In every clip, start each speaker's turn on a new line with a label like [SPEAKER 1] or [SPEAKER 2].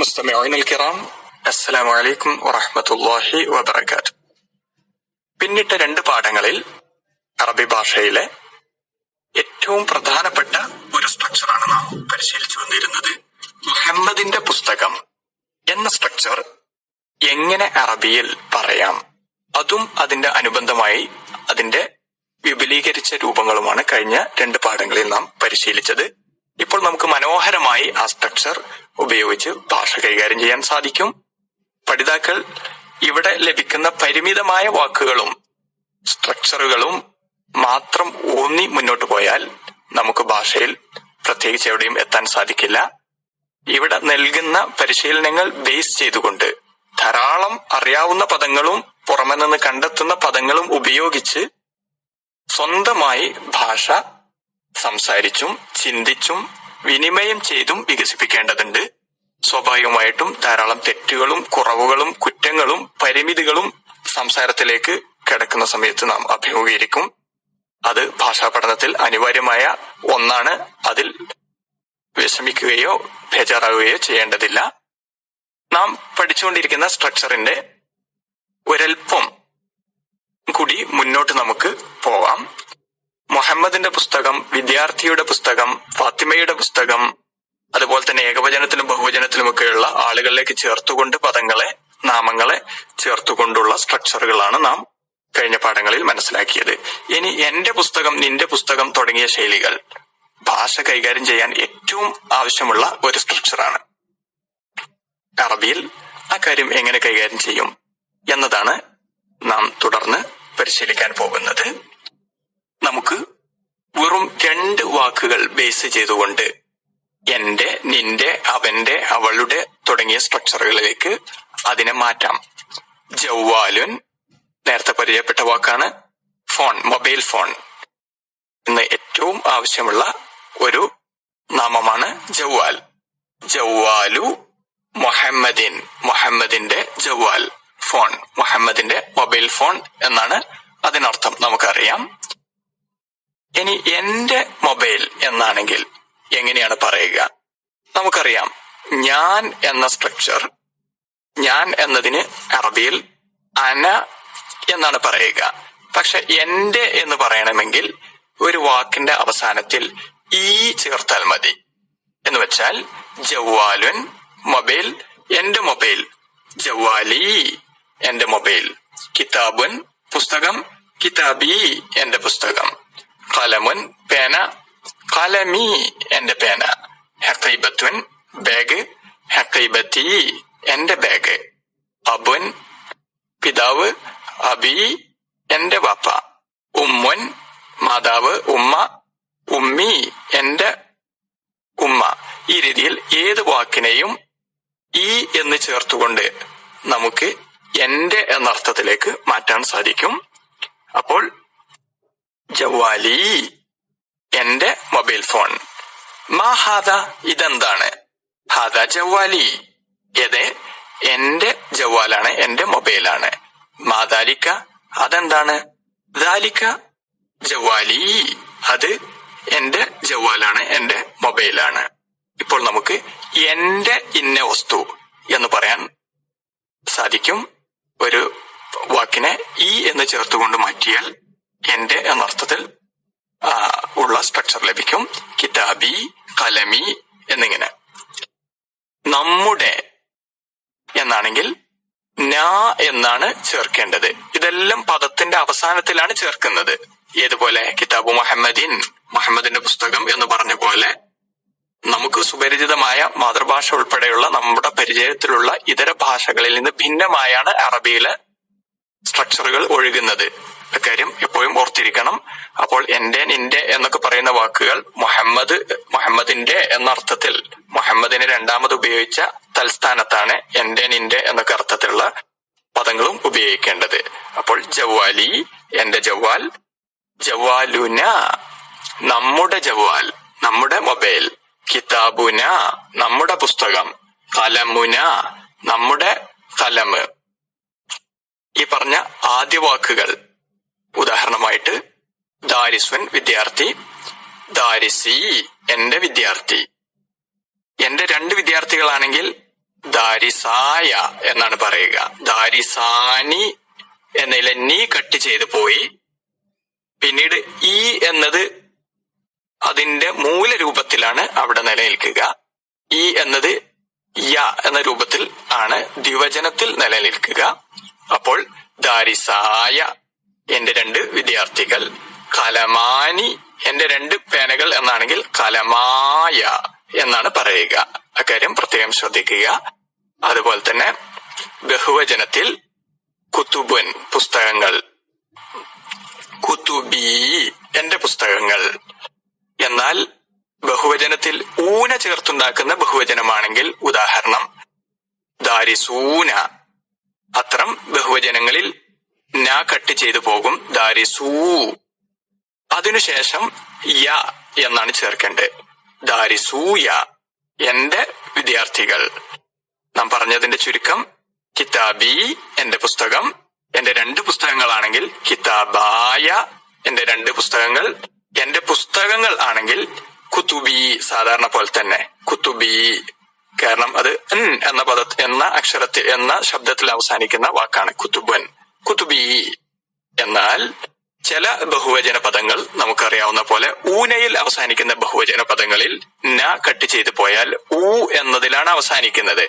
[SPEAKER 1] മുസ്തമിഈന الكرام അസ്സലാമു അലൈക്കും വറഹ്മത്തുള്ളാഹി വബറകാതുഹു. പിന്നിട്ട രണ്ട് പാഠങ്ങളിൽ അറബി ഭാഷയിലെ ഏറ്റവും പ്രധാനപ്പെട്ട ഒരു സ്ട്രക്ചറാണ് നാം പരിശീലിച്ചു വന്നിരുന്നത്. മുഹമ്മദിന്റെ പുസ്തകം എന്ന സ്ട്രക്ചർ എങ്ങനെ അറബിയിൽ പറയാം, അതും അതിന്റെ അനുബന്ധമായി അതിന്റെ വിപുലീകരിച്ച രൂപങ്ങളുമാണ് കഴിഞ്ഞ രണ്ട് പാഠങ്ങളിൽ നാം പരിശീലിച്ചത്. ഇപ്പോൾ നമുക്ക് മനോഹരമായി ആ സ്ട്രക്ചർ ഉപയോഗിച്ച് ഭാഷ കൈകാര്യം ചെയ്യാൻ സാധിക്കും. പഠിതാക്കൾ ഇവിടെ ലഭിക്കുന്ന പരിമിതമായ വാക്കുകളും സ്ട്രക്ചറുകളും മാത്രം ഊന്നി മുന്നോട്ട് പോയാൽ നമുക്ക് ഭാഷയിൽ പ്രത്യേകിച്ച് എവിടെയും എത്താൻ സാധിക്കില്ല. ഇവിടെ നൽകുന്ന പരിശീലനങ്ങൾ ബേസ് ചെയ്തുകൊണ്ട് ധാരാളം അറിയാവുന്ന പദങ്ങളും പുറമെ നിന്ന് കണ്ടെത്തുന്ന പദങ്ങളും ഉപയോഗിച്ച് സ്വന്തമായി ഭാഷ സംസാരിച്ചും ചിന്തിച്ചും വിനിമയം ചെയ്തും വികസിപ്പിക്കേണ്ടതുണ്ട്. സ്വാഭാവികമായിട്ടും ധാരാളം തെറ്റുകളും കുറവുകളും കുറ്റങ്ങളും പരിമിതികളും സംസാരത്തിലേക്ക് കിടക്കുന്ന സമയത്ത് നാം അഭിമുഖീകരിക്കും. അത് ഭാഷാ പഠനത്തിൽ അനിവാര്യമായ ഒന്നാണ്. അതിൽ വിഷമിക്കുകയോ ബേജാറാവുകയോ ചെയ്യേണ്ടതില്ല. നാം പഠിച്ചുകൊണ്ടിരിക്കുന്ന സ്ട്രക്ചറിന്റെ ഒരൽപ്പം കൂടി മുന്നോട്ട് നമുക്ക് പോകാം. മുഹമ്മദിന്റെ പുസ്തകം, വിദ്യാർത്ഥിയുടെ പുസ്തകം, ഫാത്തിമയുടെ പുസ്തകം, അതുപോലെ തന്നെ ഏകവചനത്തിലും ബഹുവചനത്തിലുമൊക്കെയുള്ള ആളുകളിലേക്ക് ചേർത്തുകൊണ്ട് പദങ്ങളെ, നാമങ്ങളെ ചേർത്തുകൊണ്ടുള്ള സ്ട്രക്ചറുകളാണ് നാം കഴിഞ്ഞ പാഠങ്ങളിൽ മനസ്സിലാക്കിയത്. ഇനി എന്റെ പുസ്തകം, നിന്റെ പുസ്തകം തുടങ്ങിയ ശൈലികൾ ഭാഷ കൈകാര്യം ചെയ്യാൻ ഏറ്റവും ആവശ്യമുള്ള ഒരു സ്ട്രക്ചറാണ്. അറബിയിൽ ആ കാര്യം എങ്ങനെ കൈകാര്യം ചെയ്യും എന്നതാണ് നാം തുടർന്ന് പരിശീലിക്കാൻ പോകുന്നത്. നമുക്ക് വെറും രണ്ട് വാക്കുകൾ ബേസ് ചെയ്തുകൊണ്ട് എന്റെ, നിന്റെ, അവന്റെ, അവളുടെ തുടങ്ങിയ സ്ട്രക്ചറുകളിലേക്ക് അതിനെ മാറ്റാം. ജവ്വാലുൻ നേരത്തെ പരിചയപ്പെട്ട വാക്കാണ്. ഫോൺ, മൊബൈൽ ഫോൺ ഇന്ന് ഏറ്റവും ആവശ്യമുള്ള ഒരു നാമമാണ് ജവ്വാൽ. ജവ്വാലു മുഹമ്മദിൻ, മുഹമ്മദിന്റെ ജവ്വാൽ ഫോൺ, മുഹമ്മദിന്റെ മൊബൈൽ ഫോൺ എന്നാണ് അതിനർത്ഥം, നമുക്കറിയാം. ഇനി എന്റെ മൊബൈൽ എന്നാണെങ്കിൽ എങ്ങനെയാണ് പറയുക? നമുക്കറിയാം, ഞാൻ എന്ന സ്ട്രക്ചർ, ഞാൻ എന്നതിന് അറബിയിൽ അന എന്നാണ് പറയുക. പക്ഷെ എന്റെ എന്ന് പറയണമെങ്കിൽ ഒരു വാക്കിന്റെ അവസാനത്തിൽ ഈ ചേർത്താൽ മതി. എന്ന് വെച്ചാൽ ജവ്വാലുൻ മൊബൈൽ, എന്റെ മൊബൈൽ, ജവ്വാലി എന്റെ മൊബൈൽ, കിതാബുൻ പുസ്തകം, കിതാബി എന്റെ പുസ്തകം, ഖലമുൻ പേന, ഖലമി എന്റെ പേന, ഹഖീബത്തുൻ ബാഗ്, ഹഖീബത്തി എന്റെ ബാഗ്, അബുൻ പിതാവ്, അബി എന്റെ വാപ്പ, ഉമ്മുൻ മാതാവ്, ഉമ്മ, ഉമ്മി എന്റെ ഉമ്മ. ഈ രീതിയിൽ ഏത് വാക്കിനെയും ഈ എന്ന് ചേർത്തുകൊണ്ട് നമുക്ക് എന്റെ എന്ന അർത്ഥത്തിലേക്ക് മാറ്റാൻ സാധിക്കും. അപ്പോൾ ജവാലി എന്റെ മൊബൈൽ ഫോൺ. മാ ഹാദ ഇതെന്താണ്? ഹാദ ജവാലി ഏത്? എന്റെ ജവാലാണ്, എന്റെ മൊബൈലാണ്. മാ ദാലിക അതെന്താണ്? ദാലിക ജവാലി അത് എന്റെ ജവാലാണ്, എന്റെ മൊബൈലാണ്. ഇപ്പോൾ നമുക്ക് എന്റെ ഇന്ന വസ്തു എന്ന് പറയാൻ സാധിക്കും. ഒരു വാക്കിനെ ഈ എന്ന് ചേർത്തുകൊണ്ട് മാറ്റിയാൽ എന്റെ എന്നർത്ഥത്തിൽ ഉള്ള സ്ട്രക്ചർ ലഭിക്കും. കിതാബി, കലമി എന്നിങ്ങനെ. നമ്മുടെ എന്നാണെങ്കിൽ നാ എന്നാണ് ചേർക്കേണ്ടത്. ഇതെല്ലാം പദത്തിന്റെ അവസാനത്തിലാണ് ചേർക്കുന്നത്. ഏതുപോലെ കിതാബു മുഹമ്മദിൻ, മുഹമ്മദിന്റെ പുസ്തകം എന്ന് പറഞ്ഞ പോലെ നമുക്ക് സുപരിചിതമായ മാതൃഭാഷ ഉൾപ്പെടെയുള്ള നമ്മുടെ പരിചയത്തിലുള്ള ഇതര ഭാഷകളിൽ നിന്ന് ഭിന്നമായാണ് അറബിയിലെ സ്ട്രക്ചറുകൾ ഒഴുകുന്നത്. അക്കാര്യം എപ്പോഴും ഓർത്തിരിക്കണം. അപ്പോൾ എന്റെ, നിന്റെ എന്നൊക്കെ പറയുന്ന വാക്കുകൾ മുഹമ്മദിന്റെ എന്ന അർത്ഥത്തിൽ മുഹമ്മദിനെ രണ്ടാമത് ഉപയോഗിച്ച തൽസ്ഥാനത്താണ് എന്റെ, നിന്റെ എന്നൊക്കെ അർത്ഥത്തിലുള്ള പദങ്ങളും ഉപയോഗിക്കേണ്ടത്. അപ്പോൾ ജവാലി എന്റെ ജവാൽ, ജവാലുന നമ്മുടെ ജവാൽ, നമ്മുടെ മൊബൈൽ, കിതാബുന നമ്മുടെ പുസ്തകം, കലമുന നമ്മുടെ കലമ്. ഈ പറഞ്ഞ ആദ്യ വാക്കുകൾ ഉദാഹരണമായിട്ട് ദാരിസുൻ വിദ്യാർത്ഥി, ദാരിസി എന്റെ വിദ്യാർത്ഥി. എന്റെ രണ്ട് വിദ്യാർത്ഥികളാണെങ്കിൽ ദാരിസായ എന്നാണ് പറയുക. ദാരിസാനി എന്നതിലെ നീ കട്ട് ചെയ്ത് പോയി. പിന്നീട് ഈ എന്നത് അതിന്റെ മൂലരൂപത്തിലാണ് അവിടെ നിലനിൽക്കുക. ഈ എന്നത് യ എന്ന രൂപത്തിൽ ആണ് ദ്വിവചനത്തിൽ നിലനിൽക്കുക. അപ്പോൾ ദാരിസായ എന്റെ 2 വിദ്യാർത്ഥികൾ, കലമാനി എന്റെ 2 പേനകൾ എന്നാണെങ്കിൽ കലമായ എന്നാണ് പറയുക. അക്കാര്യം പ്രത്യേകം ശ്രദ്ധിക്കുക. അതുപോലെ തന്നെ ബഹുവചനത്തിൽ കുത്തുബുൻ പുസ്തകങ്ങൾ, കുത്തുബി എന്റെ പുസ്തകങ്ങൾ. എന്നാൽ ബഹുവചനത്തിൽ ഊന ചേർത്തുണ്ടാക്കുന്ന ബഹുവചനമാണെങ്കിൽ, ഉദാഹരണം ദാരിസൂന, അത്തരം ബഹുവചനങ്ങളിൽ ന കട്ട് ചെയ്തു പോകും. ദാരിസൂ, അതിനുശേഷം യ എന്നാണ് ചേർക്കേണ്ടത്. ദാരിസൂയ എന്റെ വിദ്യാർത്ഥികൾ. നാം പറഞ്ഞതിന്റെ ചുരുക്കം കിതാബി എന്റെ പുസ്തകം, എന്റെ 2 പുസ്തകങ്ങളാണെങ്കിൽ കിതാബായ എന്റെ 2 പുസ്തകങ്ങൾ, എന്റെ പുസ്തകങ്ങൾ ആണെങ്കിൽ കുത്തുബി സാധാരണ പോലെ തന്നെ കുത്തുബി. കാരണം അത് എന്ന അക്ഷരത്തിൽ എന്ന ശബ്ദത്തിൽ അവസാനിക്കുന്ന വാക്കാണ് കുത്തുബൻ, കുത്തുബി. എന്നാൽ ചില ബഹുവചന പദങ്ങൾ നമുക്കറിയാവുന്ന പോലെ ഊനയിൽ അവസാനിക്കുന്ന ബഹുവചന പദങ്ങളിൽ ന കട്ട് ചെയ്തു പോയാൽ ഊ എന്നതിലാണ് അവസാനിക്കുന്നത്.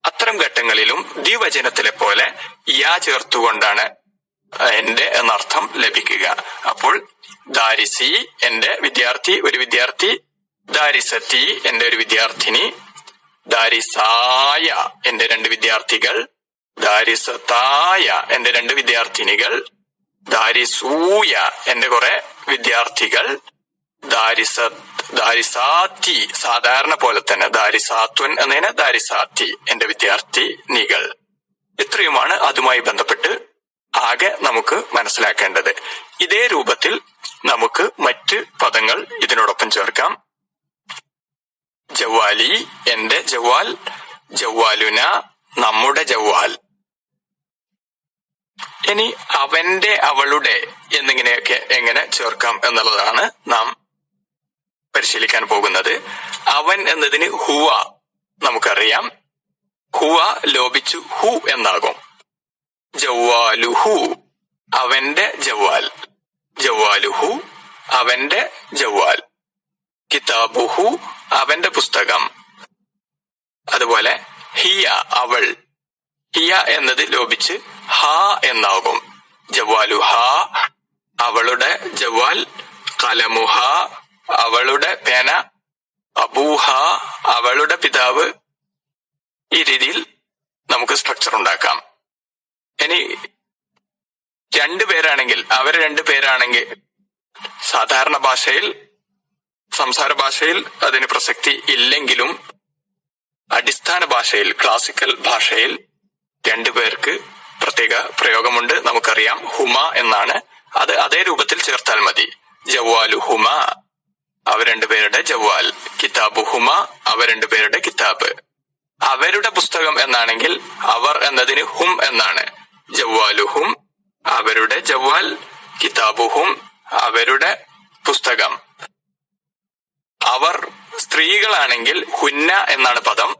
[SPEAKER 1] അത്തരം ഘട്ടങ്ങളിലും ദ്വിവചനത്തിലെ പോലെ യാ ചേർത്തുകൊണ്ടാണ് എന്റെ എന്നർത്ഥം ലഭിക്കുക. അപ്പോൾ ദാരിസി എന്റെ വിദ്യാർത്ഥി, ഒരു വിദ്യാർത്ഥി. ദാരിസത്തി എന്റെ ഒരു വിദ്യാർത്ഥിനി. ദാരിസായ എന്റെ 2 വിദ്യാർത്ഥികൾ. ദാരിസത്തായ എന്റെ 2 വിദ്യാർത്ഥിനികൾ. ദാരിസൂയ എന്റെ കുറെ വിദ്യാർത്ഥികൾ. ദാരിസാത്തി സാധാരണ പോലെ തന്നെ ദാരിസാത്വൻ എന്നതിന് ദാരിസാത്തി എന്റെ വിദ്യാർത്ഥിനികൾ. ഇത്രയുമാണ് അതുമായി ബന്ധപ്പെട്ട് ആകെ നമുക്ക് മനസ്സിലാക്കേണ്ടത്. ഇതേ രൂപത്തിൽ നമുക്ക് മറ്റ് പദങ്ങൾ ഇതിനോടൊപ്പം ചേർക്കാം. ജവാലി എന്റെ ജവാൽ. ജവാലുന നമ്മുടെ ജവാൽ. ഇനി അവന്റെ അവളുടെ എന്നിങ്ങനെയൊക്കെ എങ്ങനെ ചേർക്കാം എന്നുള്ളതാണ് നാം പരിശീലിക്കാൻ പോകുന്നത്. അവൻ എന്നതിന് ഹുവ നമുക്കറിയാം. ഹുവ ലോപിച്ചു ഹു എന്നാകും. ജവാലുഹു അവന്റെ ജവാൽ. ജവാലുഹു അവന്റെ ജവാൽ. കിതാബുഹു അവന്റെ പുസ്തകം. അതുപോലെ ഹിയ അവൾ. ഹിയ എന്നത് ലോപിച്ച് ഹ എന്നാകും. ജവാലുഹ അവളുടെ ജവാൽ. കലമുഹ അവളുടെ പേന. അബൂഹ അവളുടെ പിതാവ്. ഈ രീതിയിൽ നമുക്ക് സ്ട്രക്ചർ ഉണ്ടാക്കാം. ഇനി 2 പേരാണെങ്കിൽ, അവർ 2 പേരാണെങ്കിൽ സാധാരണ ഭാഷയിൽ, സംസാര ഭാഷയിൽ അതിന് പ്രസക്തി ഇല്ലെങ്കിലും അടിസ്ഥാന ഭാഷയിൽ, ക്ലാസിക്കൽ ഭാഷയിൽ 2 പേർക്ക് പ്രത്യേക പ്രയോഗമുണ്ട്. നമുക്കറിയാം ഹുമ എന്നാണ്. അത് അതേ രൂപത്തിൽ ചേർത്താൽ മതി. ജവാലു ഹുമ അവർ 2 പേരുടെ ജവാൽ. കിതാബു ഹുമ അവർ 2 പേരുടെ കിതാബ്. അവരുടെ പുസ്തകം എന്നാണെങ്കിൽ അവർ എന്നതിന് ഹും എന്നാണ്. ജവാലുഹും അവരുടെ ജവാൽ. കിതാബുഹും അവരുടെ പുസ്തകം. അവർ സ്ത്രീകളാണെങ്കിൽ ഹുന്ന എന്നാണ് പദം.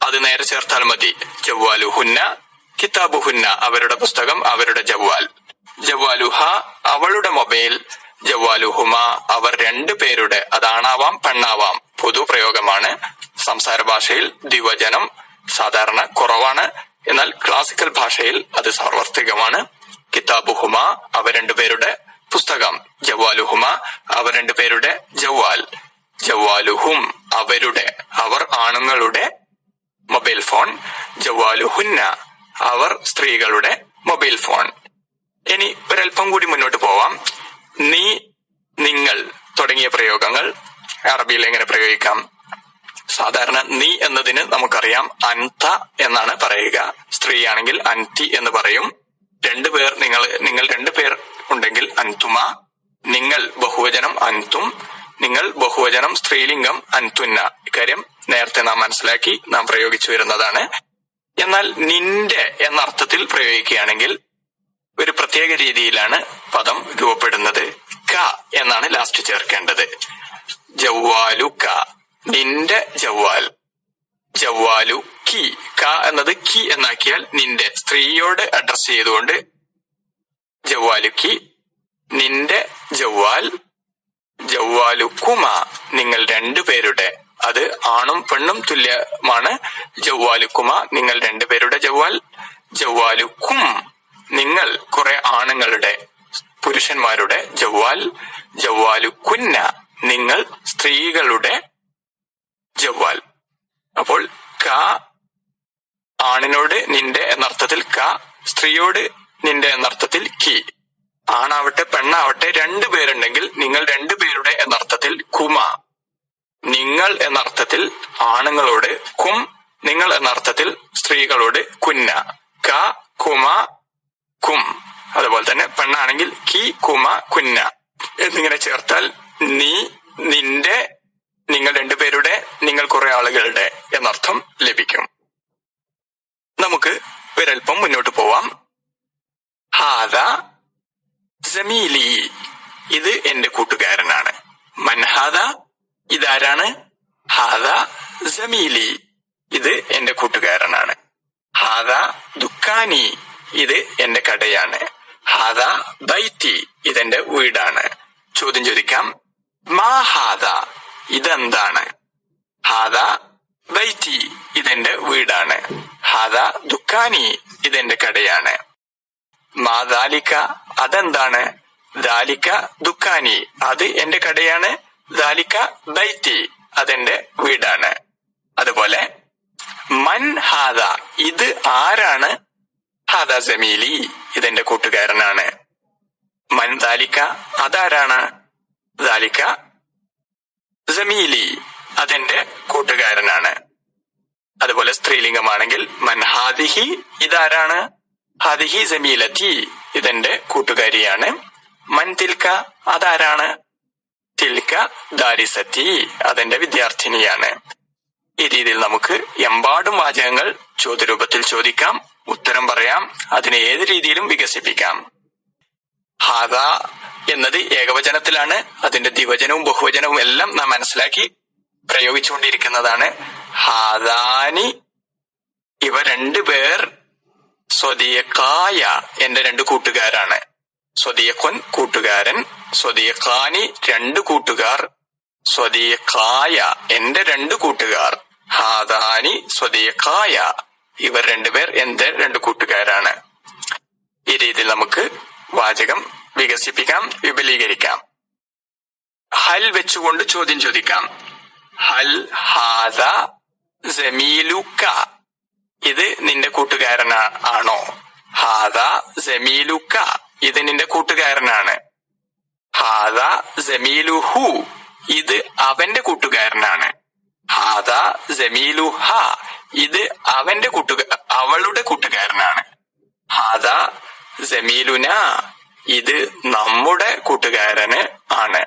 [SPEAKER 1] അത് നേരെ ചേർത്താൽ മതി. ജവാലുഹുന്ന കിതാബുഹുന്ന അവരുടെ പുസ്തകം, അവരുടെ ജവാൽ. ജവാലുഹ അവളുടെ മൊബൈൽ. ജവാലുഹുമ അവർ 2 പേരുടെ, അതാണാവാം പെണ്ണാവാം, പൊതുപ്രയോഗമാണ്. സംസാര ഭാഷയിൽ ദ്വിവചനം സാധാരണ കുറവാണ്. എന്നാൽ ക്ലാസിക്കൽ ഭാഷയിൽ അത് സാർവത്രികമാണ്. കിതാബുഹുമ അവർ 2 പേരുടെ പുസ്തകം. ജവാലുഹുമ അവർ 2 പേരുടെ ജവാൽ. ജവാലുഹും അവരുടെ, അവർ ആണുങ്ങളുടെ മൊബൈൽ ഫോൺ. ജവാലുഹുന്ന അവർ സ്ത്രീകളുടെ മൊബൈൽ ഫോൺ. ഇനി ഒരൽപ്പം കൂടി മുന്നോട്ട് പോവാം. നീ, നിങ്ങൾ തുടങ്ങിയ പ്രയോഗങ്ങൾ അറബിയിൽ എങ്ങനെ പ്രയോഗിക്കാം? സാധാരണ നീ എന്നതിന് നമുക്കറിയാം അൻത എന്നാണ് പറയുക. സ്ത്രീയാണെങ്കിൽ അൻതി എന്ന് പറയും. 2 പേർ, നിങ്ങൾ 2 പേർ ഉണ്ടെങ്കിൽ അൻതുമ. നിങ്ങൾ ബഹുവചനം അൻതും. നിങ്ങൾ ബഹുവചനം സ്ത്രീലിംഗം അൻതുന്ന. ഇക്കാര്യം നേരത്തെ നാം മനസ്സിലാക്കി, നാം പ്രയോഗിച്ചു വരുന്നതാണ്. എന്നാൽ നിന്റെ എന്ന അർത്ഥത്തിൽ പ്രയോഗിക്കുകയാണെങ്കിൽ ഒരു പ്രത്യേക രീതിയിലാണ് പദം രൂപപ്പെടുന്നത്. ക എന്നാണ് ലാസ്റ്റ് ചേർക്കേണ്ടത്. ജവാലു ക നിന്റെ ജവാൽ. ജവ്വാലു കി. ക എന്നത് കി എന്നാക്കിയാൽ നിന്റെ, സ്ത്രീയോട് അഡ്രസ് ചെയ്തുകൊണ്ട് ജവ്വാലു കി നിന്റെ ജവ്വാൽ. ജവ്വാലു കുമ നിങ്ങൾ രണ്ടുപേരുടെ, അത് ആണും പെണ്ണും തുല്യമാണ്. ജവ്വാലു കുമ നിങ്ങൾ രണ്ടുപേരുടെ ജവ്വാൽ. ജവ്വാലു കും നിങ്ങൾ കുറെ ആണുങ്ങളുടെ, പുരുഷന്മാരുടെ ജവ്വാൽ. ജവ്വാലു കുന്ന നിങ്ങൾ സ്ത്രീകളുടെ ജവ്വാൽ. അപ്പോൾ ക ആണിനോട് നിന്റെ എന്നർത്ഥത്തിൽ ക, സ്ത്രീയോട് നിന്റെ എന്നർത്ഥത്തിൽ കി. ആണാവട്ടെ പെണ്ണാവട്ടെ രണ്ടുപേരുണ്ടെങ്കിൽ നിങ്ങൾ രണ്ടുപേരുടെ എന്നർത്ഥത്തിൽ കുമ. നിങ്ങൾ എന്നർത്ഥത്തിൽ ആണുങ്ങളോട് കും, നിങ്ങൾ എന്നർത്ഥത്തിൽ സ്ത്രീകളോട് കുന്ന. ക കുമ കും. അതുപോലെ തന്നെ പെണ്ണാണെങ്കിൽ കി കുമ കുന്ന എന്നിങ്ങനെ ചേർത്താൽ നീ, നിന്റെ, നിങ്ങൾ രണ്ടുപേരുടെ, നിങ്ങൾ കുറെ ആളുകളുടെ എന്നർത്ഥം ലഭിക്കും. നമുക്ക് ഒരൽപ്പം മുന്നോട്ട് പോവാം. ഹാദ ജമീലി ഇത് എന്റെ കൂട്ടുകാരനാണ്. മൻഹാദ ഇതാരാണ്? ഹാദ ജമീലി ഇത് എന്റെ കൂട്ടുകാരനാണ്. ഹാദ ദുക്കാനി ഇത് എന്റെ കടയാണ്. ഹാദ ബൈത്തി ഇതെന്റെ വീടാണ്. ചോദ്യം ചോദിക്കാം. മാ ഹാദ ഇതെന്താണ്? ഹാദ ബൈത്തി ഇതെന്റെ വീടാണ്. ഹാദ ദുക്കാനി ഇതെന്റെ കടയാണ്. മാ ദാലിക അതെന്താണ്? ദാലിക ദുക്കാനി അത് എന്റെ കടയാണ്. ദാലിക ബൈത്തി അതെന്റെ വീടാണ്. അതുപോലെ മൻ ഹാദ ഇത് ആരാണ്? ഹാദ ജമീലി ഇതെന്റെ കൂട്ടുകാരനാണ്. മൻ ദാലിക അതാരാണ്? ദാലിക ജമീലി അതെന്റെ കൂട്ടുകാരനാണ്. അതുപോലെ സ്ത്രീലിംഗമാണെങ്കിൽ മൻ ഹാദിഹി ഇതാരാണ്? ഹാദിഹി ജമീലത്തി ഇതെന്റെ കൂട്ടുകാരിയാണ്. മൻ തിൽക്ക അതാരാണ്? തിൽക്ക ദാരിസത്തി അതെന്റെ വിദ്യാർത്ഥിനിയാണ്. ഈ രീതിയിൽ നമുക്ക് എമ്പാടും വാചകങ്ങൾ ചോദ്യരൂപത്തിൽ ചോദിക്കാം, ഉത്തരം പറയാം, അതിനെ ഏത് രീതിയിലും വികസിപ്പിക്കാം. ഹാദ എന്നത് ഏകവചനത്തിലാണ്. അതിന്റെ ദ്വിവചനവും ബഹുവചനവും എല്ലാം നാം മനസ്സിലാക്കി പ്രയോഗിച്ചുകൊണ്ടിരിക്കുന്നതാണ്. ഹാദാനി ഇവ രണ്ടുപേർ സ്വദീഖായ എന്റെ രണ്ട് കൂട്ടുകാരാണ്. സ്വദീഖുൻ കൂട്ടുകാരൻ, സ്വദീഖാനി രണ്ട് കൂട്ടുകാർ, സ്വദീഖായ എന്റെ രണ്ട് കൂട്ടുകാർ. ഹാദാനി സ്വദീഖായ ഇവർ രണ്ടുപേർ എന്റെ രണ്ട് കൂട്ടുകാരാണ്. ഈ രീതിയിൽ നമുക്ക് വാചകം വികസിപ്പിക്കാം, വിപുലീകരിക്കാം. ഹൽ വെച്ചുകൊണ്ട് ചോദ്യം ചോദിക്കാം. ഹൽ ഹാദ ജമീലുക ഇത് നിന്റെ കൂട്ടുകാരനാണോ? ഹാദ ജമീലുക ഇത് നിന്റെ കൂട്ടുകാരനാണ്. ഹാദ ജമീലുഹു ഇത് അവന്റെ കൂട്ടുകാരനാണ്. ഹാദ ജമീലുഹ ഇത് അവളുടെ കൂട്ടുകാരനാണ്. ഹാദ ജമീലുന ഇത് നമ്മുടെ കൂട്ടുകാരന് ആണ്.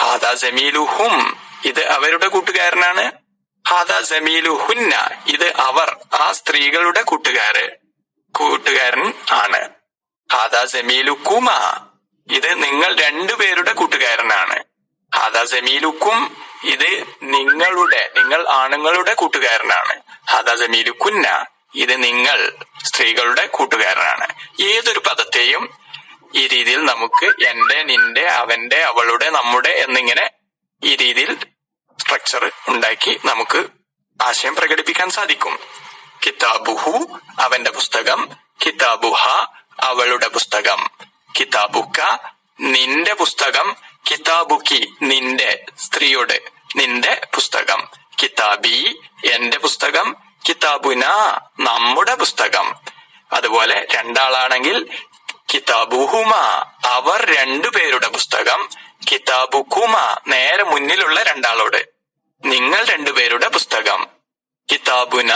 [SPEAKER 1] ഹാദ ജമീലുഹും ഇത് അവരുടെ കൂട്ടുകാരനാണ്. ഹാദ ജമീലുഹുന്ന ഇത് അവർ, ആ സ്ത്രീകളുടെ കൂട്ടുകാരൻ ആണ്. ഹാദ ജമീലുക്കുമ ഇത് നിങ്ങൾ രണ്ടുപേരുടെ കൂട്ടുകാരനാണ്. ഹാദ ജമീലുക്കും ഇത് നിങ്ങൾ ആണുങ്ങളുടെ കൂട്ടുകാരനാണ്. ഹാദ ജമീലുക്കുന്ന ഇത് നിങ്ങൾ സ്ത്രീകളുടെ കൂട്ടുകാരനാണ്. ഏതൊരു പദത്തെയും ഈ രീതിയിൽ നമുക്ക് എന്റെ, നിന്റെ, അവന്റെ, അവളുടെ, നമ്മുടെ എന്നിങ്ങനെ ഈ രീതിയിൽ സ്ട്രക്ചർ ഉണ്ടാക്കി നമുക്ക് ആശയം പ്രകടിപ്പിക്കാൻ സാധിക്കും. കിതാബുഹു അവന്റെ പുസ്തകം, കിതാബുഹ അവളുടെ പുസ്തകം, കിതാബുക്ക നിന്റെ പുസ്തകം, കിതാബുക്കി നിന്റെ സ്ത്രീയുടെ നിന്റെ പുസ്തകം, കിതാബി എന്റെ പുസ്തകം, കിതാബുന നമ്മുടെ പുസ്തകം. അതുപോലെ രണ്ടാളാണെങ്കിൽ കിതാബുഹുമ അവർ രണ്ടുപേരുടെ പുസ്തകം, കിതാബുക്കുമ നേരെ മുന്നിലുള്ള രണ്ടാളോട് നിങ്ങൾ രണ്ടുപേരുടെ പുസ്തകം, കിതാബുന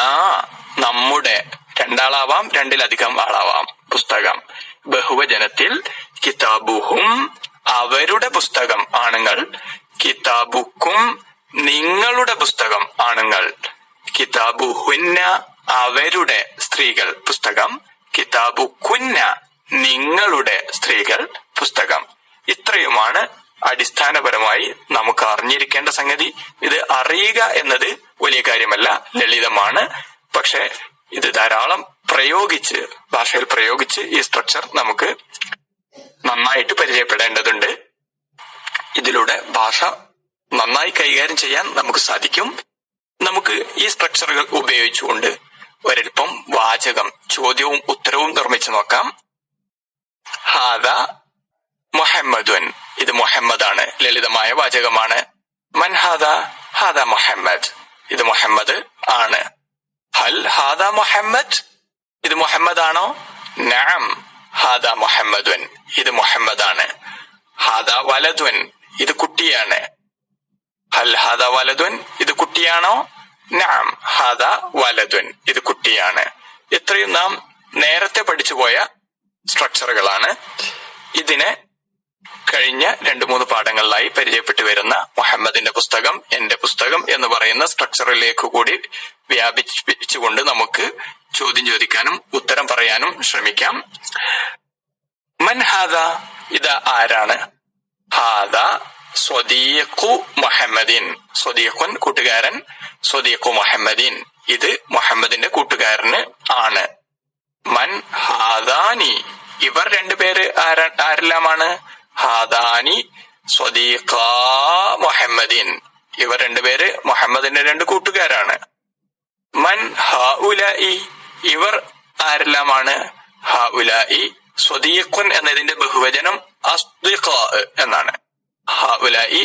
[SPEAKER 1] നമ്മുടെ രണ്ടാളാവാം രണ്ടിലധികം ആളാവാം പുസ്തകം. ബഹുവചനത്തിൽ കിതാബുഹും അവരുടെ പുസ്തകം ആണുങ്ങൾ, കിതാബുക്കും നിങ്ങളുടെ പുസ്തകം ആണുങ്ങൾ, കിതാബുഹുന്ന അവരുടെ സ്ത്രീകൾ പുസ്തകം, കിതാബുക്കുന്ന നിങ്ങളുടെ സ്ത്രീകൾ പുസ്തകം. ഇത്രയുമാണ് അടിസ്ഥാനപരമായി നമുക്ക് അറിഞ്ഞിരിക്കേണ്ട സംഗതി. ഇത് അറിയുക എന്നത് വലിയ കാര്യമല്ല, ലളിതമാണ്. പക്ഷെ ഇത് ധാരാളം ഭാഷയിൽ പ്രയോഗിച്ച് ഈ സ്ട്രക്ചർ നമുക്ക് നന്നായിട്ട് പരിചയപ്പെടേണ്ടതുണ്ട്. ഇതിലൂടെ ഭാഷ നന്നായി കൈകാര്യം ചെയ്യാൻ നമുക്ക് സാധിക്കും. നമുക്ക് ഈ സ്ട്രക്ചറുകൾ ഉപയോഗിച്ചുകൊണ്ട് ഒരൽപ്പം വാചകം, ചോദ്യവും ഉത്തരവും നിർമ്മിച്ചു നോക്കാം. ഹാദാ മുഹമ്മദുൻ, ഇത് മുഹമ്മദാണ്, ലളിതമായ വാചകമാണ്. മൻ ഹാദാ? ഹാദാ മുഹമ്മദ്, ഇത് മുഹമ്മദ് ആണ്. ഹൽ ഹാദാ മുഹമ്മദ്, ഇത് മുഹമ്മദ് ആണോ? നഅം ഹാദാ മുഹമ്മദുൻ, ഇത് മുഹമ്മദാണ്. ഹാദാ വലദുൻ, ഇത് കുട്ടിയാണ്. ഹൽ ഹാദാ വലദുൻ, ഇത് കുട്ടിയാണോ? നഅം ഹാദാ വലദുൻ, ഇത് കുട്ടിയാണ്. ഇത്രയും നാം നേരത്തെ പഠിച്ചുപോയ സ്ട്രക്ചറുകളാണ്. ഇതിനെ കഴിഞ്ഞ 2-3 പാഠങ്ങളിലായി പരിചയപ്പെട്ടു വരുന്ന മുഹമ്മദിന്റെ പുസ്തകം, എന്റെ പുസ്തകം എന്ന് പറയുന്ന സ്ട്രക്ചറിലേക്ക് കൂടി വ്യാപിച്ചുകൊണ്ട് നമുക്ക് ചോദ്യം ചോദിക്കാനും ഉത്തരം പറയാനും ശ്രമിക്കാം. മൻ ഹാദാ, ഇത് ആരാണ്? ഹാദാ സ്വദീഖു മുഹമ്മദിൻ, സ്വദീഖുൻ കൂട്ടുകാരൻ, സ്വദീഖു മുഹമ്മദിൻ, ഇത് മുഹമ്മദിന്റെ കൂട്ടുകാരന് ആണ്. മൻ ഹാദാനി, ഇവർ 2 പേര് ആരെല്ലാമാണ്? ഹാദാനി സ്വദീഖാ മുഹമ്മദിൻ, ഇവർ 2 പേര് മുഹമ്മദിന്റെ 2 കൂട്ടുകാരാണ്. മൻ ഹഉലാഇ, ഇവർ ആരെല്ലാമാണ്? ഹഉലാഇ സ്വദീഖുൻ എന്നതിന്റെ ബഹുവചനം അസ്ദിഖാ എന്നാണ്. ഹഉലാഇ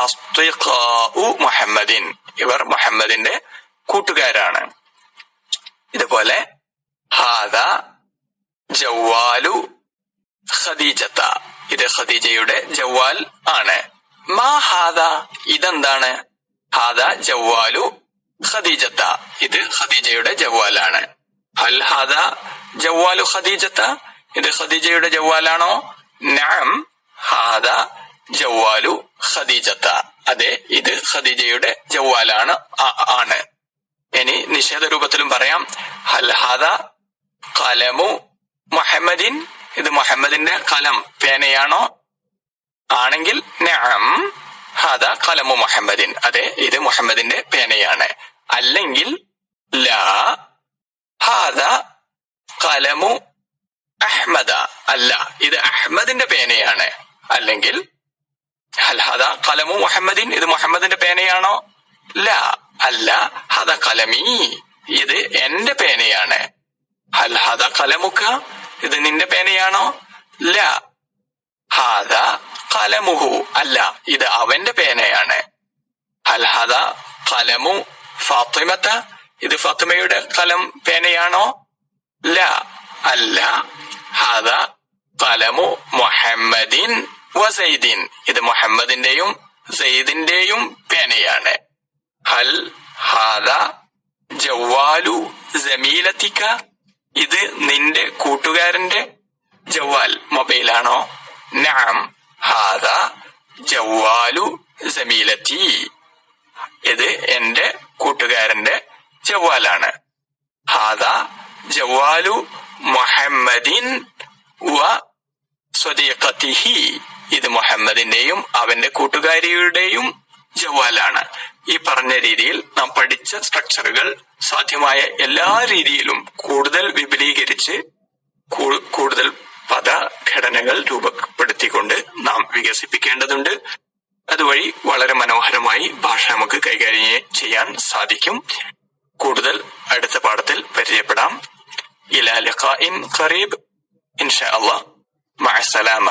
[SPEAKER 1] അസ്ദിഖാഉ മുഹമ്മദിൻ, ഇവർ മുഹമ്മദിന്റെ കൂട്ടുകാരാണ്. ഇതുപോലെ ഹാദാ ജവാലു ഖദീജത്ത, ഇത് ഖദീജയുടെ ജവാൽ ആണ്. മാ ഹാദാ, ഇതെന്താണ്? ഹാദാ ജവാലു ഖദീജത്ത, ഇത് ഖദീജയുടെ ജവാലാണ്. ഹൽ ഹാദാ ജവാലു ഖദീജത്ത, ഇത് ഖദീജയുടെ ജവാലാണോ? നഅം ഹാദാ ജവാലു ഖദീജത്ത, അതെ, ഇത് ഖദീജയുടെ ജവാലാണ് ആണ്. ഇനി നിഷേധ രൂപത്തിലും പറയാം. ഹൽ ഹാദാ ഖലമു മുഹമ്മദിൻ, ഇത് മുഹമ്മദിന്റെ കലം, പേനയാണോ? ആണെങ്കിൽ നഅം ഹാദാ ഖലമു മുഹമ്മദിൻ, അതെ, ഇത് മുഹമ്മദിന്റെ പേനയാണ്. അല്ലെങ്കിൽ ലാ ഹാദാ ഖലമു അഹ്മദ, അല്ല, ഇത് അഹ്മദിന്റെ പേനയാണ്. അല്ലെങ്കിൽ ഹൽ ഹാദാ ഖലമു മുഹമ്മദിൻ, ഇത് മുഹമ്മദിന്റെ പേനയാണോ? ലാ, അല്ല, ഹാദാ ഖലമീ, ഇത് എന്റെ പേനയാണ്. ഹൽ ഹാദാ ഖലമുക, ഇത് നിന്റെ പേനയാണോ? ലാ, ഹാദാ ഖലമുഹു, അല്ല, ഇത് അവന്റെ പേനയാണ്. ഹൽ ഹാദാ ഖലമു ഫാത്തിമത, ഇത് ഫാത്തിമയുടെ കലം പേനയാണോ? ലാ, അല്ല, ഹാദാ ഖലമു മുഹമ്മദിൻ വസൈദിൻ, ഇത് മുഹമ്മദിന്റെയും സയ്യിദിന്റെയും പേനയാണ്. ഹൽ ഹാദാ ജവാലു ജമീലത്തിക, ഇത് നിന്റെ കൂട്ടുകാരന്റെ ജവാൽ, മൊബൈലാണോ? നഅം ഹാദാ ജവാലു ജമീലത്തി, ഇത് എന്റെ കൂട്ടുകാരന്റെ ജവാലാണ്. ഹാദാ ജവാലു മുഹമ്മദിൻ വ സ്വദീഖത്തിഹി, ഇത് മുഹമ്മദിന്റെയും അവന്റെ കൂട്ടുകാരിയുടെയും ജവാലാണ്. ഈ പറഞ്ഞ രീതിയിൽ നാം പഠിച്ച സ്ട്രക്ചറുകൾ സാധ്യമായ എല്ലാ രീതിയിലും കൂടുതൽ വിപുലീകരിച്ച് കൂടുതൽ പദഘടനകൾ രൂപപ്പെടുത്തിക്കൊണ്ട് നാം വികസിപ്പിക്കേണ്ടതുണ്ട്. അതുവഴി വളരെ മനോഹരമായി ഭാഷ നമുക്ക് കൈകാര്യം ചെയ്യാൻ സാധിക്കും. കൂടുതൽ അടുത്ത പാഠത്തിൽ പരിചയപ്പെടാം. ഇലാ ലിഖാഇൻ ഖറീബ് ഇൻഷാ അല്ലാഹ്. മഅസ്സലാമ.